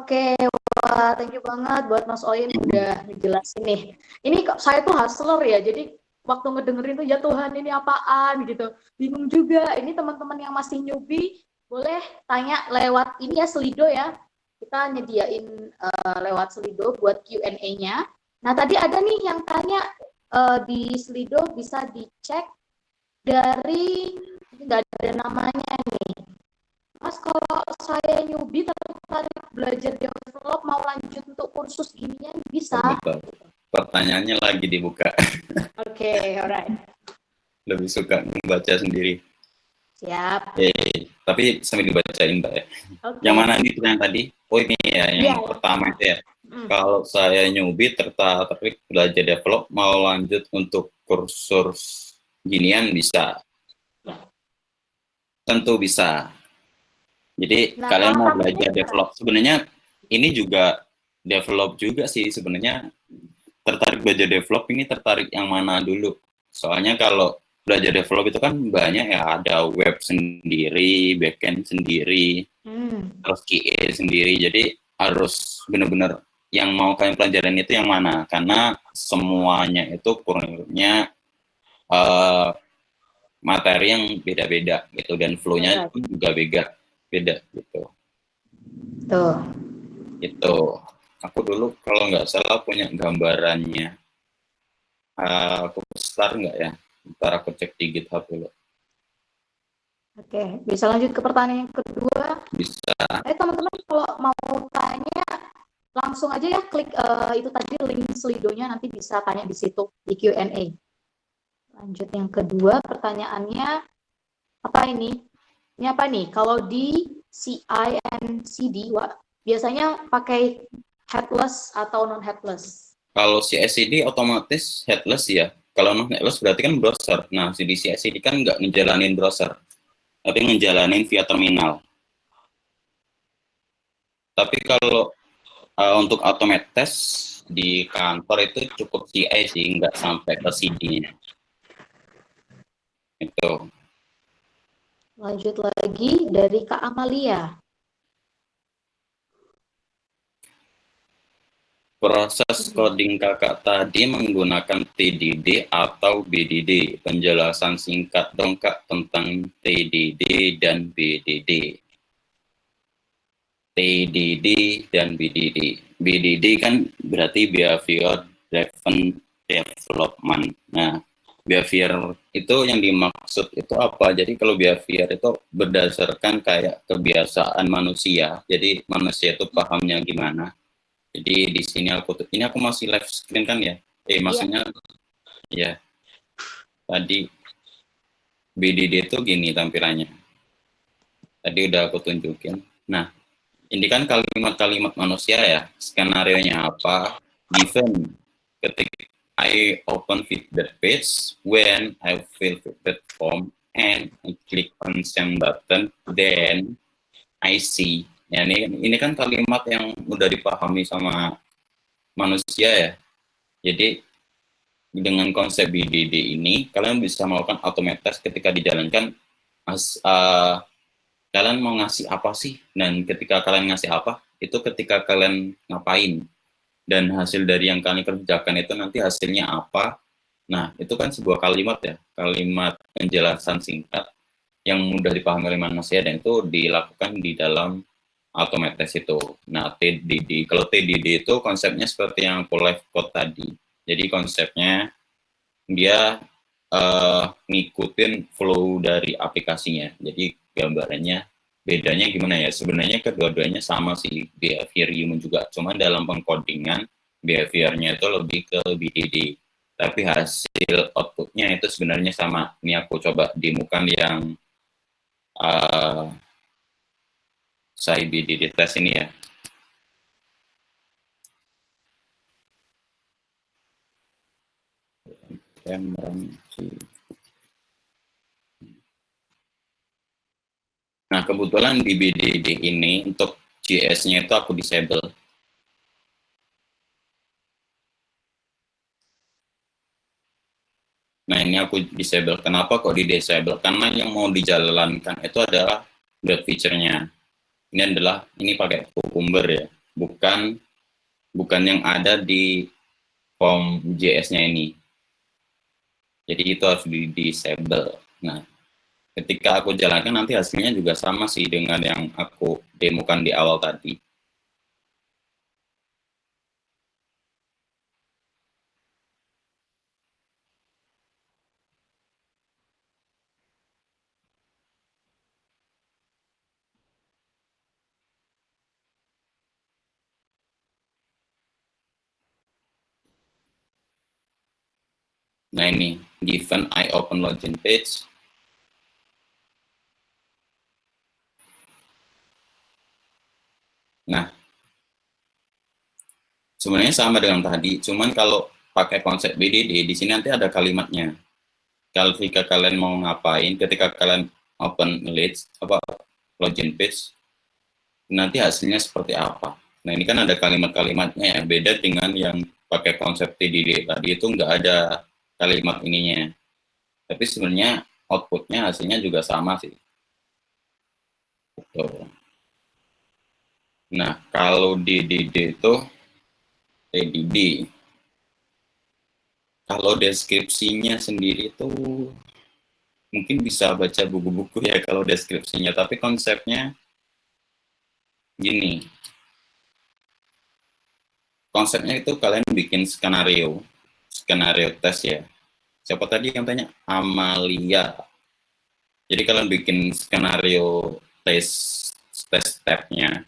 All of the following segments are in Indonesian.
Oke, wah thank you banget buat Mas Oyin udah ngejelasin nih. Ini saya tuh hustler ya, jadi waktu ngedengerin tuh ya Tuhan ini apaan gitu. Bingung juga, ini teman-teman yang masih newbie boleh tanya lewat ini ya Slido ya. Kita nyediain lewat Slido buat Q&A-nya. Nah tadi ada nih yang tanya di Slido bisa dicek dari, nggak ada namanya nih. Mas, kalau saya newbie tertarik belajar develop mau lanjut untuk kursus ginian bisa? Betul. Pertanyaannya lagi dibuka. Oke, alright. Lebih suka membaca sendiri. Siap. Tapi sambil dibacain Mbak ya. Okay. Yang mana ini yang tadi? Oh ini ya, yang pertama itu ya. Kalau saya newbie tertarik belajar develop mau lanjut untuk kursus ginian bisa. Tentu bisa. Jadi kalian mau belajar develop, sebenarnya ini juga develop juga sih sebenarnya. Tertarik belajar develop ini tertarik yang mana dulu? Soalnya kalau belajar develop itu kan banyak ya, ada web sendiri, backend sendiri, terus QA sendiri. Jadi harus benar-benar yang mau kalian pelajarin itu yang mana? Karena semuanya itu kurangnya materi yang beda-beda gitu, dan flow-nya juga beda gitu. Tuh. Itu aku dulu kalau nggak salah punya gambarannya. Aku start nggak ya? Ntar aku cek di GitHub dulu. Oke, bisa lanjut ke pertanyaan yang kedua? Bisa. Teman-teman kalau mau tanya langsung aja ya klik itu tadi link Slido-nya, nanti bisa tanya di situ di Q&A. Lanjut yang kedua, pertanyaannya apa ini? Ini apa nih? Kalau di CI and CD, biasanya pakai headless atau non-headless? Kalau CI/CD otomatis headless ya. Kalau non-headless berarti kan browser. Nah, di CI/CD kan nggak ngejalanin browser, tapi ngejalanin via terminal. Tapi kalau untuk automate test di kantor itu cukup CI sih, nggak sampai ke CD-nya. Itu. Lanjut lagi dari Kak Amalia. Proses coding kakak tadi menggunakan TDD atau BDD. Penjelasan singkat dong Kak tentang TDD dan BDD. TDD dan BDD. BDD kan berarti Behavior Driven Development. Nah, behavior itu yang dimaksud itu apa? Jadi kalau behavior itu berdasarkan kayak kebiasaan manusia. Jadi manusia itu pahamnya gimana. Jadi di sini aku masih live screen kan ya? Maksudnya ya. Tadi BDD itu gini tampilannya. Tadi udah aku tunjukin. Nah, ini kan kalimat-kalimat manusia ya. Skenario-nya apa? Given ketika I open feedback page, when I fill feedback form and I click on send button, then I see. Ya, ini kan kalimat yang udah dipahami sama manusia ya. Jadi dengan konsep BDD ini kalian bisa melakukan automate test ketika dijalankan. Kalian mau ngasih apa sih, dan ketika kalian ngasih apa itu ketika kalian ngapain, dan hasil dari yang kalian kerjakan itu nanti hasilnya apa. Nah itu kan sebuah kalimat ya, kalimat penjelasan singkat yang mudah dipahami oleh manusia, dan itu dilakukan di dalam automate test itu. Nah, TDD, kalau TDD itu konsepnya seperti yang aku live code tadi. Jadi konsepnya dia ngikutin flow dari aplikasinya. Jadi gambarannya bedanya gimana ya? Sebenarnya kedua-duanya sama sih, behavior human juga. Cuma dalam pengkodingan behaviornya itu lebih ke BDD. Tapi hasil outputnya itu sebenarnya sama. Ini aku coba demokan yang saya BDD test ini ya. Nah, kebetulan di BDD ini untuk JS-nya itu aku disable. Nah, ini aku disable. Kenapa kok di disable? Karena yang mau dijalankan itu adalah build feature-nya. Ini pakai Cucumber ya. bukan yang ada di form JS-nya ini. Jadi itu harus di-disable. Nah, ketika aku jalankan nanti hasilnya juga sama sih dengan yang aku demokan di awal tadi. Nah ini, given I open login page, nah sebenarnya sama dengan tadi, cuman kalau pakai konsep BDD, di sini nanti ada kalimatnya. Kalau ketika kalian mau ngapain, ketika kalian open login page, nanti hasilnya seperti apa. Nah ini kan ada kalimat-kalimatnya ya, beda dengan yang pakai konsep TDD tadi itu nggak ada kalimat ininya. Tapi sebenarnya outputnya hasilnya juga sama sih. Gitu. Nah kalau di DD itu TDD, kalau deskripsinya sendiri tuh mungkin bisa baca buku-buku ya kalau deskripsinya, tapi konsepnya gini. Konsepnya itu kalian bikin skenario tes ya. Siapa tadi yang tanya? Amalia. Jadi kalian bikin skenario tes step-nya.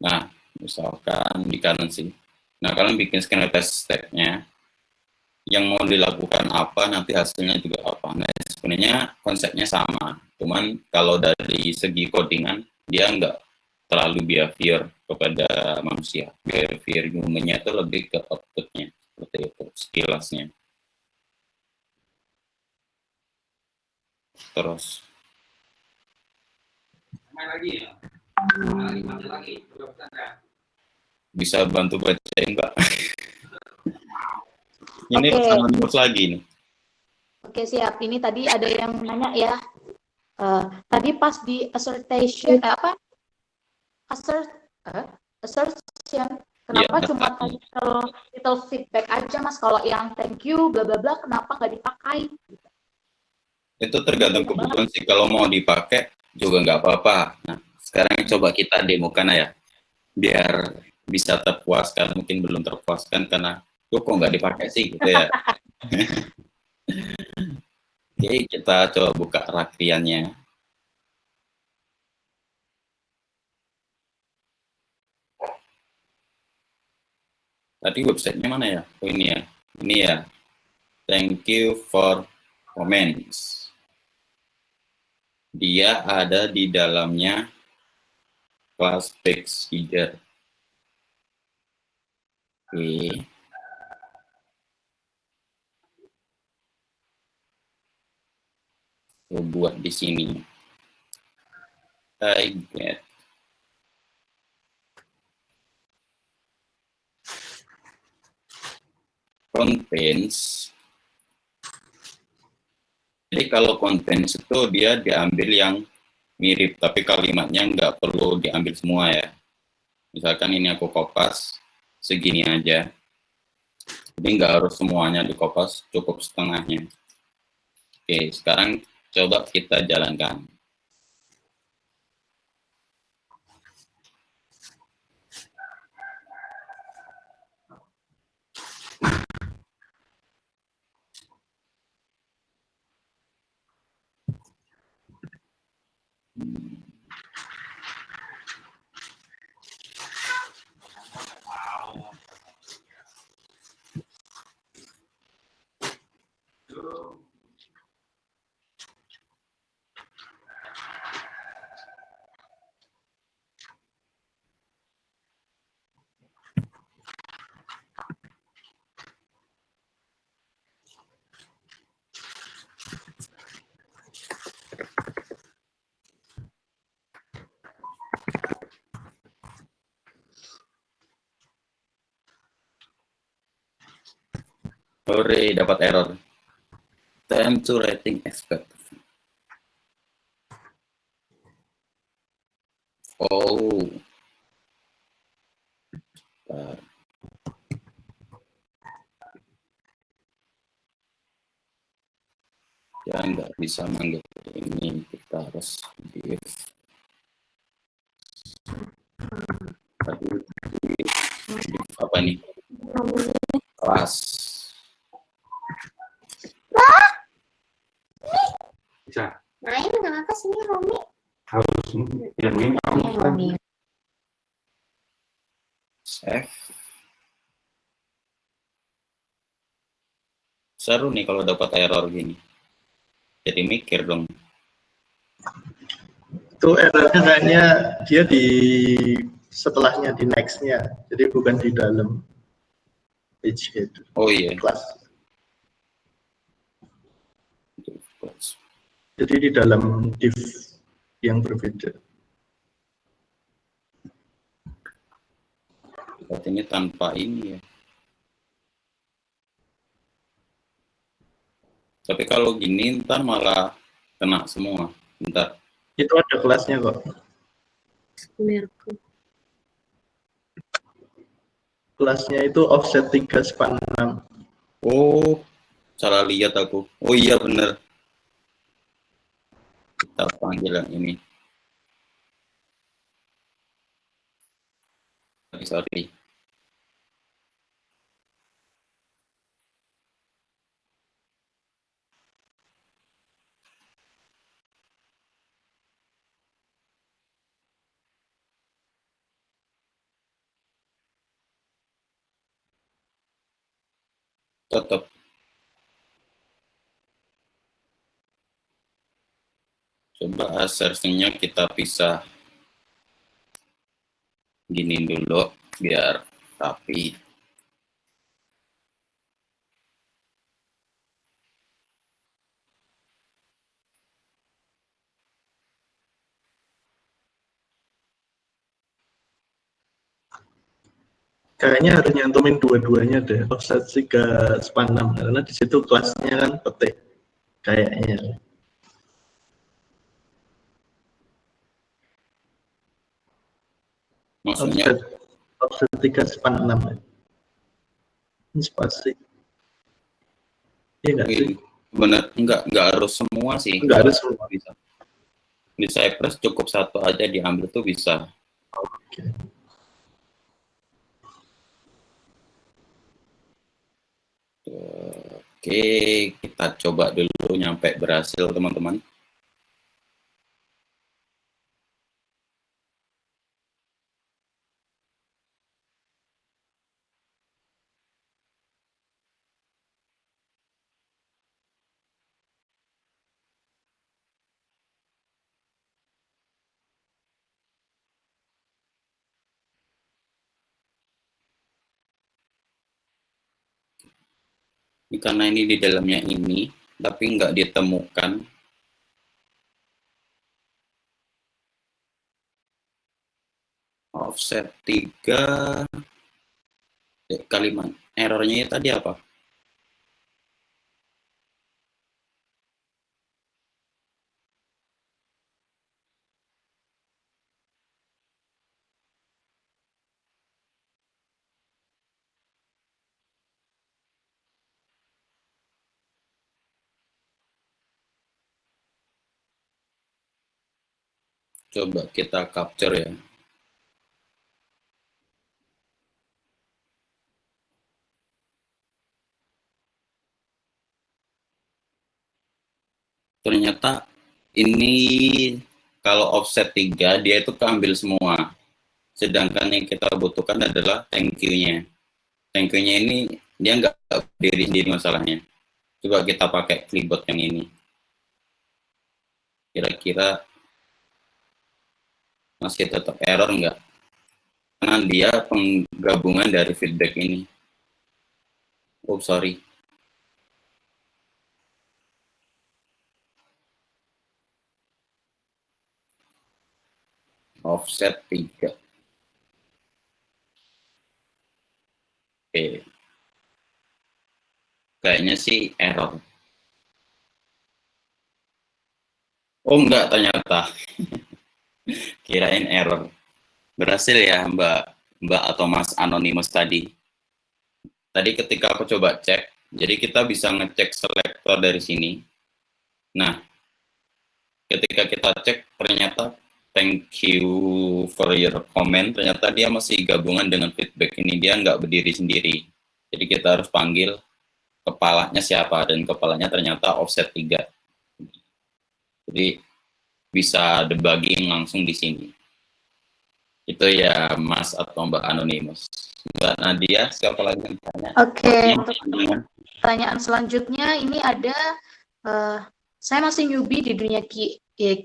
Nah, misalkan di currency. Nah, kalian bikin skenario tes step-nya. Yang mau dilakukan apa, nanti hasilnya juga apa. Nah, sebenarnya konsepnya sama. Cuman kalau dari segi codingan, dia nggak terlalu behavior kepada manusia. Behavior human-nya itu lebih ke output-nya. Seperti itu, sekilasnya. Terus. Bisa bantu bacain, Mbak. Ini pesanan bos lagi nih. Oke, siap. Ini tadi ada yang nanya ya. Tadi pas di assertion assertion kenapa Ya, cuma title feedback aja Mas, kalau yang thank you bla bla bla kenapa nggak dipakai? Itu tergantung kebutuhan sih. Kalau mau dipakai juga nggak apa-apa. Nah, sekarang coba kita demokan ya, biar bisa terpuaskan. Mungkin belum terpuaskan karena kok nggak dipakai sih gitu ya. Oke, kita coba buka rakriannya. Tadi websitenya mana ya? Oh ini ya. Ini ya. Thank you for comments. Dia ada di dalamnya kelas page header. Oke. Saya buat di sini. I get contains. Jadi kalau contains itu dia diambil yang mirip, tapi kalimatnya nggak perlu diambil semua ya. Misalkan ini aku kopas segini aja. Jadi nggak harus semuanya dikopas, cukup setengahnya. Oke, sekarang coba kita jalankan. Hore, dapat error. Time to writing expert. Oh. Bentar. Ya nggak bisa manggil ini, kita harus div apa nih, kelas. Bisa. Main kenapa sini Romi? Harus yang ini Romi. Save. Seru nih kalau dapat error gini. Jadi mikir dong. Itu errornya kayaknya dia di setelahnya, di next-nya, jadi bukan di dalam page itu, Oh iya. kelas. Jadi di dalam div yang berbeda. Berarti ini tanpa ini ya. Tapi kalau gini ntar malah kena semua. Ntar. Itu ada kelasnya kok. Merku. Kelasnya itu offset 3 span 6. Oh, salah lihat aku. Oh iya bener. Kita panggil yang ini. Sorry. Tetap. Coba assertion-nya kita pisah. Gini dulu biar rapi. Kayaknya harus nyantumin dua-duanya deh, offset 3 span 6, karena di situ kelasnya kan petik kayaknya. Maksudnya offset 3 span 6. Ini spasi. Iya nggak sih? benar nggak harus semua sih. Nggak harus semua. Bisa. Di Cypress cukup satu aja diambil tuh bisa. Oke. Oke, kita coba dulu nyampe berhasil teman-teman. Ini karena ini di dalamnya ini, tapi nggak ditemukan. Offset 3 kalimat. Errornya tadi apa? Coba kita capture ya. Ternyata ini kalau offset 3 dia itu keambil semua. Sedangkan yang kita butuhkan adalah thank you-nya. Thank you-nya ini dia nggak berdiri sendiri masalahnya. Coba kita pakai clipboard yang ini. Kira-kira masih tetap error nggak? Karena dia penggabungan dari feedback ini. Oh, sorry. Offset 3. Oke. Kayaknya sih error. Oh, enggak ternyata. kirain error. Berhasil ya Mbak atau Mas Anonymous tadi. Tadi ketika aku coba cek, jadi kita bisa ngecek selektor dari sini. Nah, ketika kita cek ternyata thank you for your comment, ternyata dia masih gabungan dengan feedback ini, dia nggak berdiri sendiri. Jadi kita harus panggil kepalanya siapa, dan kepalanya ternyata offset 3. Jadi bisa debugging langsung di sini. Itu ya Mas atau Mbak Anonymous. Mbak Nadia, siapa lagi yang tanya? Oke, untuk pertanyaan selanjutnya ini ada saya masih newbie di dunia QA.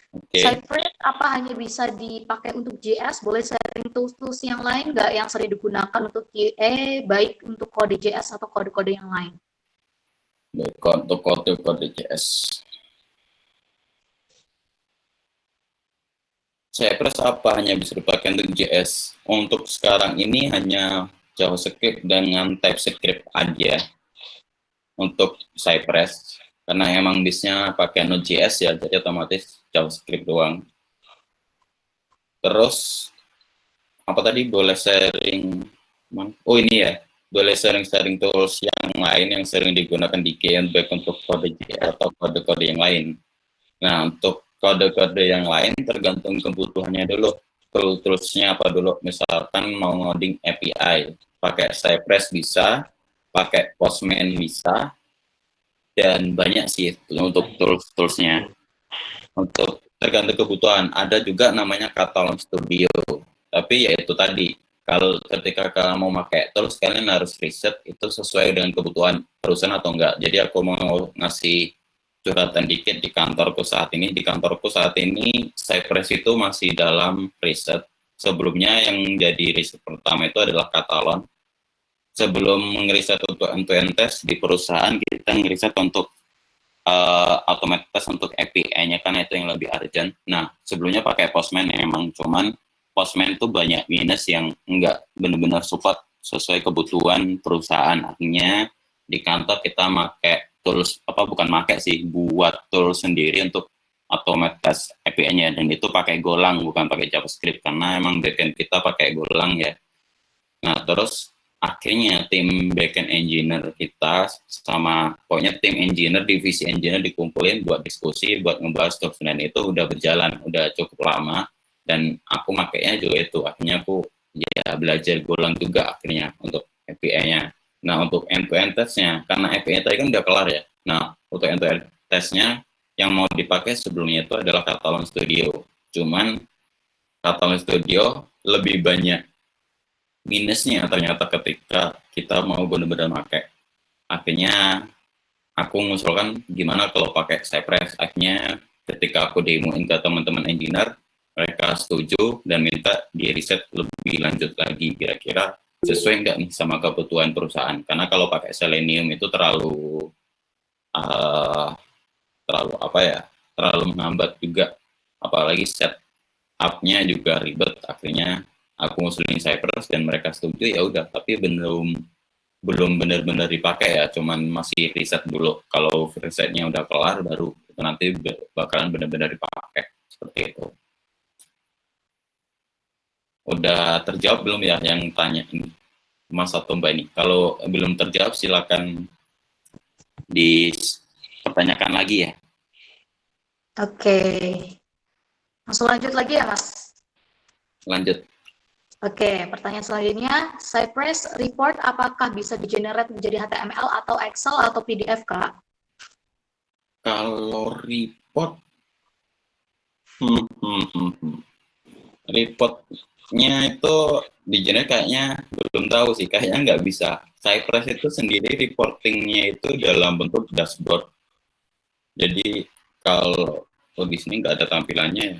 Oke. Cypress apa hanya bisa dipakai untuk JS? Boleh sharing tools yang lain nggak yang sering digunakan untuk QA, baik untuk kode JS atau kode-kode yang lain? Baik, untuk kode-kode JS. Cypress apa hanya bisa dipakai untuk JS? Untuk sekarang ini hanya JavaScript dengan TypeScript aja untuk Cypress, karena emang bisnya pakai Node.js ya, jadi otomatis JavaScript doang. Terus apa tadi, boleh sharing? Oh ini ya, boleh sharing tools yang lain yang sering digunakan di QA baik untuk kode JS atau kode-kode yang lain. Nah, untuk kode-kode yang lain tergantung kebutuhannya dulu. Toolsnya apa dulu? Misalkan mau ngoding API, pakai Cypress bisa, pakai Postman bisa, dan banyak sih untuk toolsnya. Untuk tergantung kebutuhan. Ada juga namanya Catalog Studio. Tapi ya itu tadi, kalau ketika kalian mau pakai tools, kalian harus riset itu sesuai dengan kebutuhan perusahaan atau enggak. Jadi aku mau ngasih curhatan dikit di kantorku saat ini. Di kantorku saat ini Cypress itu masih dalam riset. Sebelumnya yang jadi riset pertama itu adalah Catalog. Sebelum ngeriset untuk end-to-end test di perusahaan, kita ngeriset untuk automated test untuk API-nya, karena itu yang lebih urgent. Nah, sebelumnya pakai Postman emang, cuman Postman itu banyak minus yang enggak benar-benar support sesuai kebutuhan perusahaan. Akhirnya di kantor kita pakai tools, bukan pakai sih, buat tools sendiri untuk automated test API-nya, dan itu pakai Golang, bukan pakai JavaScript, karena emang backend kita pakai Golang ya. Nah, terus akhirnya tim backend engineer kita sama pokoknya tim engineer, divisi engineer dikumpulin buat diskusi, buat ngebahas tools, dan itu udah berjalan, udah cukup lama, dan aku makainya juga itu. Akhirnya aku ya belajar Golang juga akhirnya untuk API-nya. Nah, untuk end-to-end test-nya, karena API tadi kan udah kelar ya. Nah, untuk end-to-end test-nya yang mau dipakai sebelumnya itu adalah Catalog Studio. Cuman Catalog Studio lebih banyak minusnya ternyata ketika kita mau benar-benar pakai. Akhirnya aku mengusulkan gimana kalau pakai Cypress. Akhirnya ketika aku demoin ke teman-teman engineer, mereka setuju dan minta di riset lebih lanjut lagi, kira-kira sesuai nggak nih sama kebutuhan perusahaan. Karena kalau pakai Selenium itu terlalu terlalu menghambat juga, apalagi setupnya juga ribet. Akhirnya aku ngusulin Cypress dan mereka setuju, ya udah, tapi belum benar-benar dipakai ya, cuman masih riset dulu. Kalau risetnya udah kelar baru itu nanti bakalan benar-benar dipakai, seperti itu. Udah terjawab belum ya yang tanya ini, Mas atau Mbak ini? Kalau belum terjawab silakan dipertanyakan lagi ya. Oke. Langsung lanjut lagi ya, Mas? Lanjut. Oke, pertanyaan selanjutnya, Cypress report apakah bisa di-generate menjadi HTML atau Excel atau PDF, Kak? Kalau report, reportnya itu di-generate kayaknya belum tahu sih, kayaknya nggak bisa. Cypress itu sendiri reportingnya itu dalam bentuk dashboard. Jadi kalau di sini nggak ada tampilannya ya.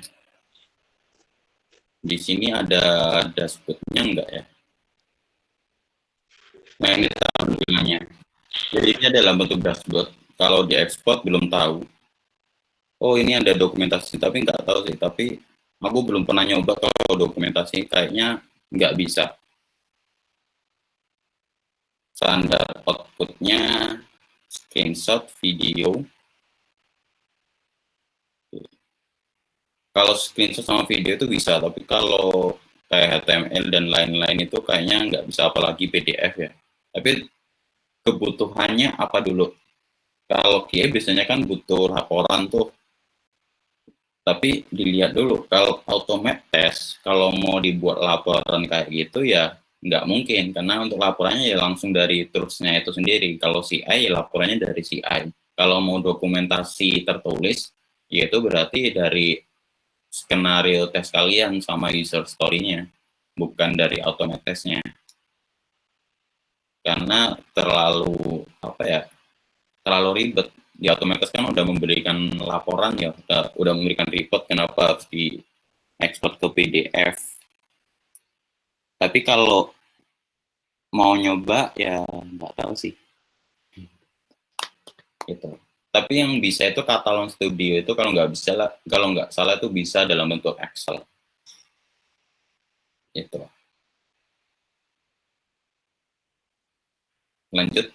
Di sini ada dashboardnya enggak ya? Nah, ini tampilannya. Jadi ini dalam bentuk dashboard. Kalau diekspor belum tahu. Oh, ini ada dokumentasi, tapi nggak tahu sih. Tapi aku belum pernah nyoba kalau dokumentasi, kayaknya nggak bisa. Standar outputnya screenshot video. Kalau screenshot sama video itu bisa, tapi kalau kayak HTML dan lain-lain itu kayaknya nggak bisa, apalagi PDF ya. Tapi kebutuhannya apa dulu? Kalau QA biasanya kan butuh laporan tuh, tapi dilihat dulu kalau automate test, kalau mau dibuat laporan kayak gitu ya nggak mungkin, karena untuk laporannya ya langsung dari toolsnya itu sendiri. Kalau CI ya laporannya dari CI. Kalau mau dokumentasi tertulis, ya itu berarti dari skenario tes kalian sama user story-nya, bukan dari automate test-nya. Karena terlalu terlalu ribet. Di automate test kan udah memberikan laporan ya, udah memberikan report, kenapa harus di export ke PDF. Tapi kalau mau nyoba ya nggak tahu sih. Gitu. Tapi yang bisa itu Catalan Studio itu kalau nggak salah itu bisa dalam bentuk Excel. Gitu. Lanjut.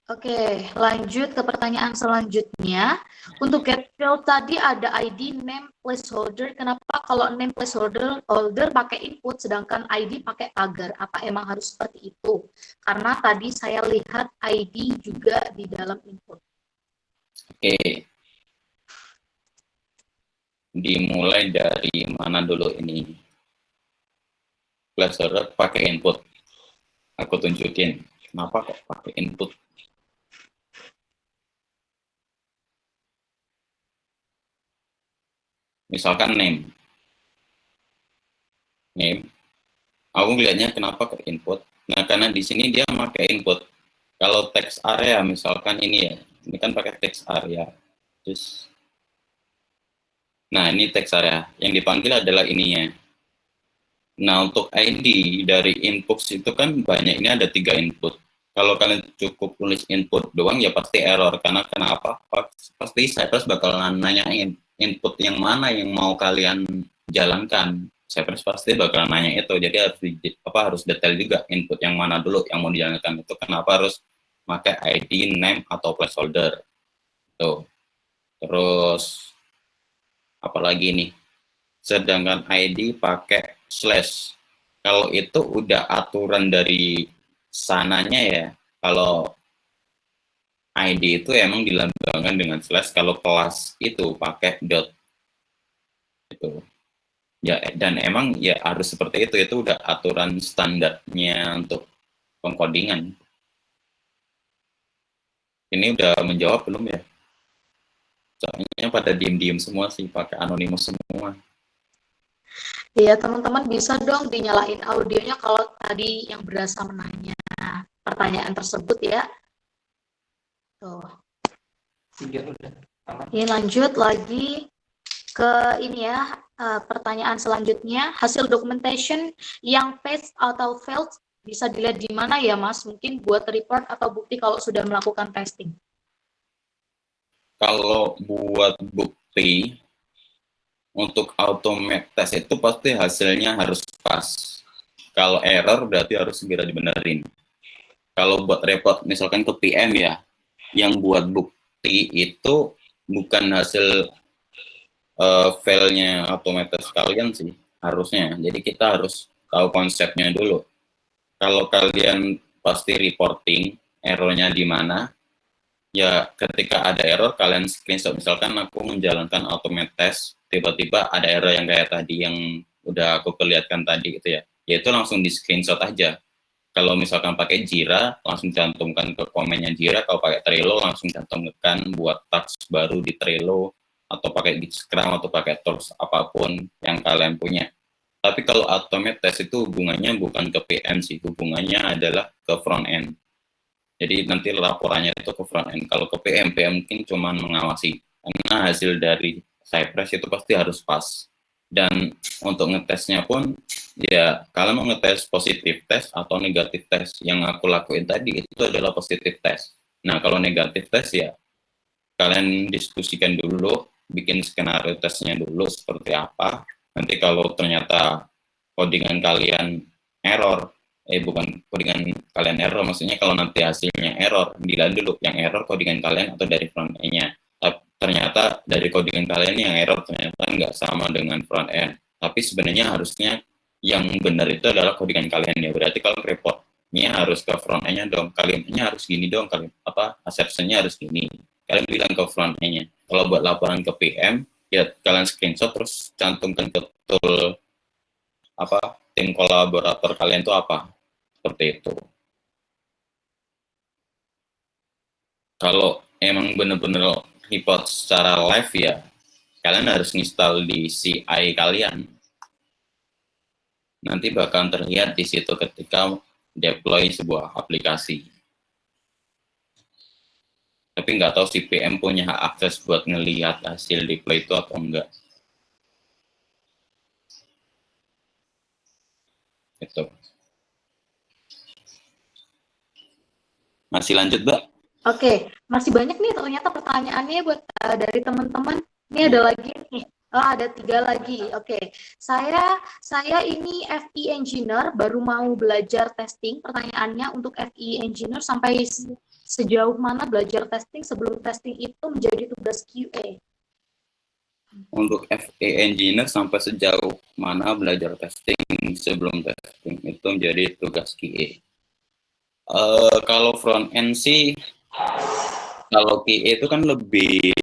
Oke, lanjut ke pertanyaan selanjutnya. Untuk get field tadi ada ID, name, placeholder. Kenapa kalau name placeholder pakai input, sedangkan ID pakai tagar? Apa emang harus seperti itu? Karena tadi saya lihat ID juga di dalam input. Oke. Dimulai dari mana dulu ini? Placeholder pakai input. Aku tunjukin. Kenapa kok pakai input? Misalkan name, aku lihatnya kenapa ke input. Nah, karena di sini dia pakai input. Kalau text area, misalkan ini ya, ini kan pakai text area. Terus, nah ini text area. Yang dipanggil adalah ininya. Nah, untuk ID dari input itu kan banyak, ini ada 3 input. Kalau kalian cukup tulis input doang ya pasti error. Karena kenapa? Pasti Cypress bakal nanyain input yang mana yang mau kalian jalankan. Cypress pasti bakal nanya itu. Jadi harus detail juga input yang mana dulu yang mau dijalankan. Itu kenapa harus pakai ID, name, atau placeholder. Tuh. Terus apalagi nih? Sedangkan ID pakai slash. Kalau itu udah aturan dari sananya ya. Kalau ID itu emang dilambangkan dengan slash, kalau kelas itu pakai dot. Itu. Ya, dan emang ya harus seperti itu udah aturan standarnya untuk pengkodingan. Ini udah menjawab belum ya? Soalnya pada diem-diem semua sih, pakai anonimus semua. Iya, teman-teman bisa dong dinyalain audionya kalau tadi yang berasa menanya pertanyaan tersebut ya. Tuh. Ini lanjut lagi ke ini ya, pertanyaan selanjutnya. Hasil documentation yang pass atau failed bisa dilihat di mana ya, Mas? Mungkin buat report atau bukti kalau sudah melakukan testing. Kalau buat bukti untuk automate test itu pasti hasilnya harus pas. Kalau error berarti harus segera dibenerin. Kalau buat report misalkan ke PM ya, yang buat bukti itu bukan hasil file-nya automate test kalian sih harusnya. Jadi kita harus tahu konsepnya dulu. Kalau kalian pasti reporting errornya di mana, ya ketika ada error kalian screenshot. Misalkan aku menjalankan automate test, tiba-tiba ada error yang kayak tadi yang udah aku perlihatkan tadi gitu ya, yaitu langsung di screenshot aja. Kalau misalkan pakai Jira, langsung cantumkan ke komennya Jira. Kalau pakai Trello, langsung cantumkan buat task baru di Trello, atau pakai Git Scrum, atau pakai tools apapun yang kalian punya. Tapi kalau automate test itu hubungannya bukan ke PM sih, hubungannya adalah ke front end. Jadi nanti laporannya itu ke front end. Kalau ke PM mungkin cuma mengawasi. Karena hasil dari Cypress itu pasti harus pas. Dan untuk ngetesnya pun, ya kalian mau ngetes positif test atau negatif test. Yang aku lakuin tadi itu adalah positif test. Nah, kalau negatif test ya, kalian diskusikan dulu, bikin skenario tesnya dulu seperti apa. Nanti kalau ternyata codingan kalian error, bukan codingan kalian error, maksudnya kalau nanti hasilnya error, dilihat dulu yang error codingan kalian atau dari front end-nya. Ternyata ternyata dari codingan kalian yang error ternyata nggak sama dengan front end. Tapi sebenarnya harusnya yang benar itu adalah codingan kalian ya. Berarti kalau reportnya harus ke front end-nya dong, kalimatnya harus gini dong, assertion-nya harus gini. Kalian bilang ke front end-nya. Kalau buat laporan ke PM, ya kalian screenshot terus cantumkan betul tim kolaborator kalian itu apa. Seperti itu. Kalau emang benar-benar report secara live ya, kalian harus install di CI kalian. Nanti bakal terlihat di situ ketika deploy sebuah aplikasi. Tapi nggak tahu si PM punya hak akses buat ngelihat hasil deploy itu atau enggak. Itu. Masih lanjut, Mbak? Oke, masih banyak nih ternyata pertanyaannya buat dari teman-teman. Ini ada lagi nih. Oh, ada 3 lagi. Oke, saya ini FE engineer, baru mau belajar testing. Pertanyaannya untuk FE engineer sampai sejauh mana belajar testing sebelum testing itu menjadi tugas QA? Untuk FE engineer sampai sejauh mana belajar testing sebelum testing itu menjadi tugas QA. Kalau front end sih, kalau QA itu kan lebih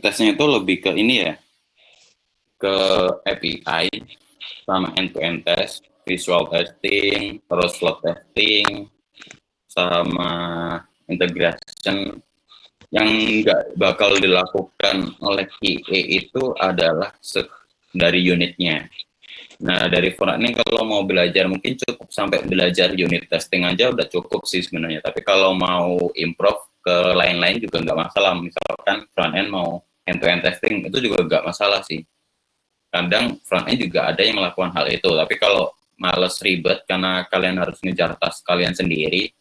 tesnya itu lebih ke ini ya, ke API sama end-to-end test, visual testing, terus flow testing, sama integration. Yang nggak bakal dilakukan oleh QA itu adalah dari unitnya. Nah, dari front ini kalau mau belajar mungkin cukup sampai belajar unit testing aja udah cukup sih sebenarnya. Tapi kalau mau improve ke lain-lain juga nggak masalah. Misalkan front end mau end-to-end testing itu juga nggak masalah sih. Kadang front end juga ada yang melakukan hal itu. Tapi kalau males ribet karena kalian harus ngejar task kalian sendiri,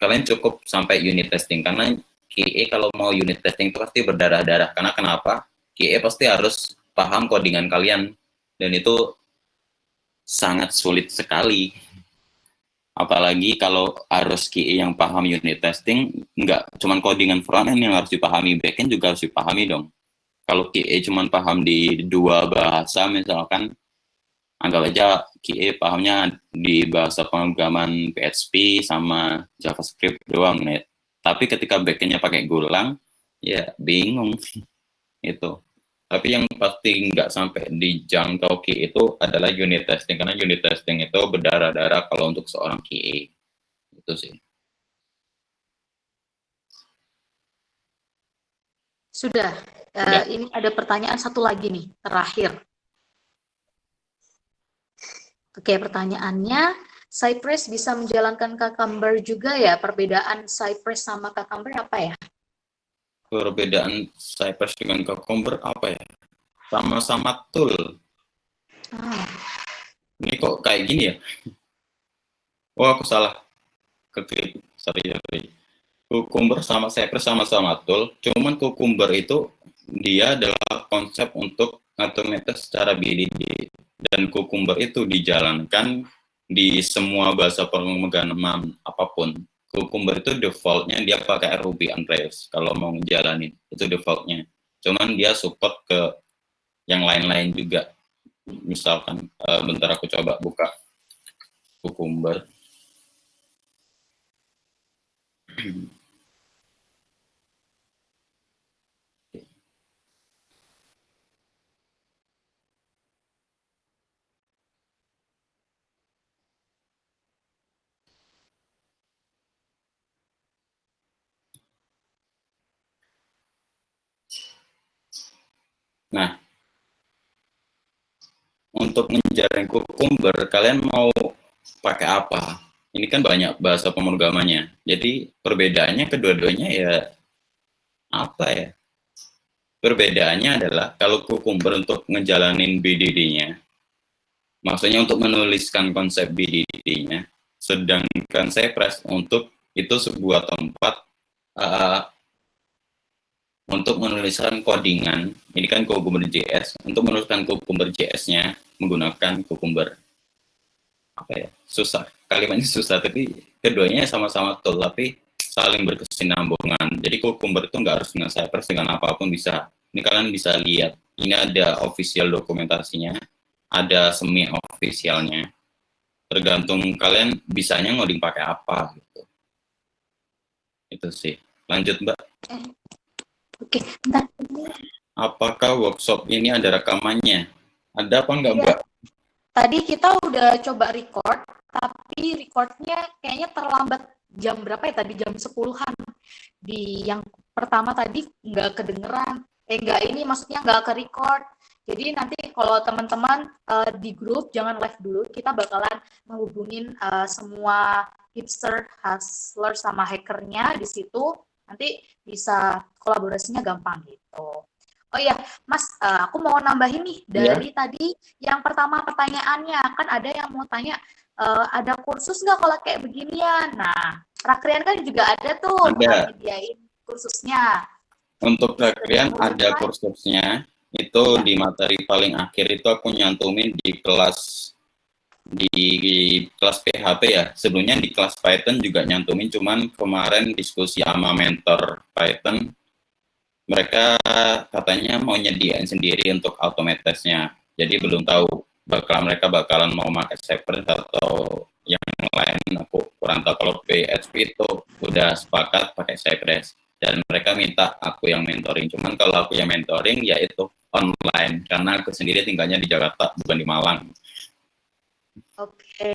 kalian cukup sampai unit testing. Karena QA kalau mau unit testing itu pasti berdarah-darah. Karena kenapa? QA pasti harus paham codingan kalian. Dan itu sangat sulit sekali. Apalagi kalau harus QA yang paham unit testing, nggak cuma codingan front end yang harus dipahami, back end juga harus dipahami dong. Kalau QA cuma paham di 2 bahasa, misalkan, anggap aja QA pahamnya di bahasa pemrograman PHP sama JavaScript doang. Nih. Tapi ketika back end-nya pakai Golang, ya bingung. Itu. Tapi yang pasti nggak sampai dijangkau QA itu adalah unit testing. Karena unit testing itu berdarah-darah kalau untuk seorang QA. Itu sih. Sudah. Ini ada pertanyaan satu lagi nih, terakhir. Oke, pertanyaannya, Cypress bisa menjalankan Cucumber juga ya? Perbedaan Cypress sama Cucumber apa ya? Perbedaan Cypress dengan Cucumber apa ya? Sama-sama tool. Ini kok kayak gini ya? Oh, aku salah. Keklik. Sorry. Cucumber sama Cypress sama-sama tool. Cuman Cucumber itu dia adalah konsep untuk otomatis secara BDD. Dan Cucumber itu dijalankan di semua bahasa pemrograman apapun. Cucumber itu defaultnya dia pakai Ruby on Rails kalau mau ngejalanin, itu defaultnya. Cuman dia support ke yang lain-lain juga. Misalkan, bentar aku coba buka Cucumber. Nah, untuk menjaring Cucumber, kalian mau pakai apa? Ini kan banyak bahasa pemrogramannya. Jadi perbedaannya kedua-duanya ya apa ya? Perbedaannya adalah kalau Cucumber untuk ngejalanin BDD-nya, maksudnya untuk menuliskan konsep BDD-nya, sedangkan Cypress untuk itu sebuah tempat untuk menuliskan codingan. Ini kan Cucumber JS. Untuk menuliskan Cucumber JS-nya menggunakan Cucumber. Apa ya? Susah. Kalimatnya susah, tapi keduanya sama-sama tool. Tapi saling berkesinambungan. Jadi Cucumber itu nggak harus dengan Cypress, dengan apapun bisa. Ini kalian bisa lihat, ini ada official dokumentasinya, ada semi officialnya. Tergantung kalian bisanya ngoding pakai apa gitu. Itu sih. Lanjut Mbak. Oke, bentar. Apakah workshop ini ada rekamannya? Ada apa enggak Iya. Mbak? Tadi kita udah coba record, tapi recordnya kayaknya terlambat jam berapa ya tadi? Jam 10-an. Di yang pertama tadi nggak kedengeran. Maksudnya nggak ke-record. Jadi nanti kalau teman-teman di grup, jangan live dulu. Kita bakalan menghubungin semua hipster, hustler, sama hackernya di situ. Nanti bisa kolaborasinya gampang gitu. Oh iya, Mas, aku mau nambahin nih dari tadi yang pertama pertanyaannya, kan ada yang mau tanya ada kursus nggak kalau kayak beginian? Nah, Rakrian kan juga ada tuh nyediain kursusnya. Untuk Rakrian ada kursusnya, itu di materi paling akhir itu aku nyantumin di kelas PHP ya. Sebelumnya di kelas Python juga nyantumin, cuman kemarin diskusi sama mentor Python, mereka katanya mau nyediain sendiri untuk automatesnya. Jadi belum tahu mereka bakalan mau pakai Cypress atau yang lain. Aku kurang tahu. Kalau PHP itu udah sepakat pakai Cypress. Dan mereka minta aku yang mentoring. Cuman kalau aku yang mentoring ya itu online. Karena aku sendiri tinggalnya di Jakarta, bukan di Malang. Oke.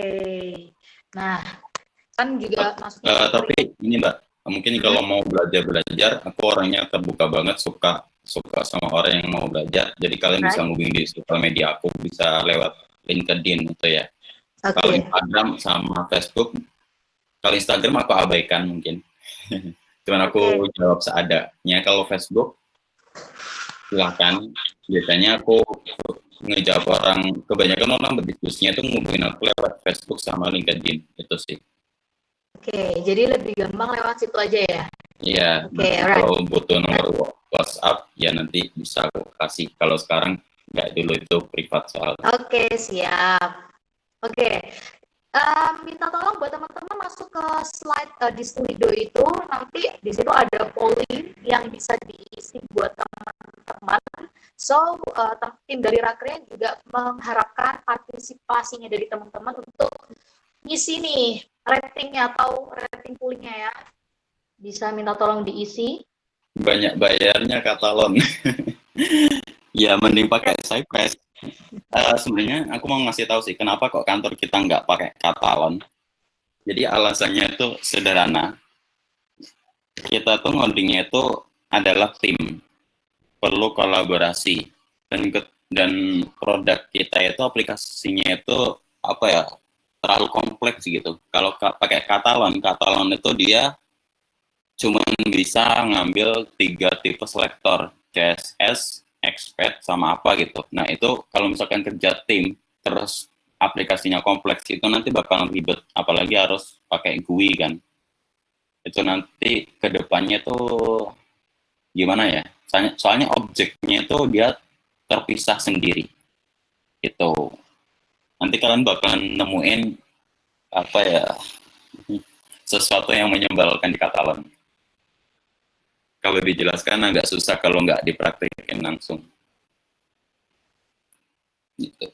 Nah, kan juga maksudnya... tapi ini Mbak, mungkin kalau mau belajar, aku orangnya terbuka banget, suka sama orang yang mau belajar. Jadi kalian bisa hubungi di sosial media aku, bisa lewat LinkedIn gitu ya. Kalau Instagram sama Facebook, kalau Instagram aku abaikan mungkin. Cuman aku jawab seadanya. Kalau Facebook, silakan. Biasanya aku ngejawab orang, kebanyakan orang berdiskusinya itu ngubungin aku lewat Facebook sama LinkedIn, itu sih. Oke, jadi lebih gampang lewat situ aja ya? Iya, kalau butuh nomor WhatsApp, ya nanti bisa aku kasih. Kalau sekarang, nggak, dulu itu privat soal. Oke, siap. Oke, minta tolong buat teman-teman masuk ke slide di Slido itu, nanti di situ ada polling yang bisa diisi buat teman-teman. So, tim dari Rakrian juga mengharapkan partisipasinya dari teman-teman untuk ngisi nih ratingnya atau rating poolingnya ya. Bisa minta tolong diisi. Banyak bayarnya katalon. Ya, mending pakai Cypress. Sebenarnya aku mau ngasih tahu sih kenapa kok kantor kita nggak pakai katalon. Jadi alasannya itu sederhana. Kita tuh ngodingnya itu adalah tim, perlu kolaborasi, dan produk kita itu aplikasinya itu apa ya, terlalu kompleks gitu. Kalau pakai katalon itu dia cuma bisa ngambil 3 tipe selektor, CSS, Expat, sama apa gitu. Nah itu kalau misalkan kerja tim, terus aplikasinya kompleks, itu nanti bakalan ribet. Apalagi harus pakai GUI kan. Itu nanti kedepannya tuh gimana ya? Soalnya objeknya itu dia terpisah sendiri. Itu. Nanti kalian bakalan nemuin apa ya, sesuatu yang menyebalkan di katalon. Kalau dijelaskan agak susah kalau nggak dipraktikkan langsung. Gitu.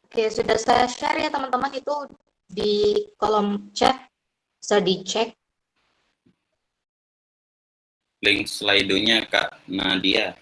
Oke, sudah saya share ya teman-teman, itu di kolom chat, bisa dicek. Link Slido-nya Kak Nadia.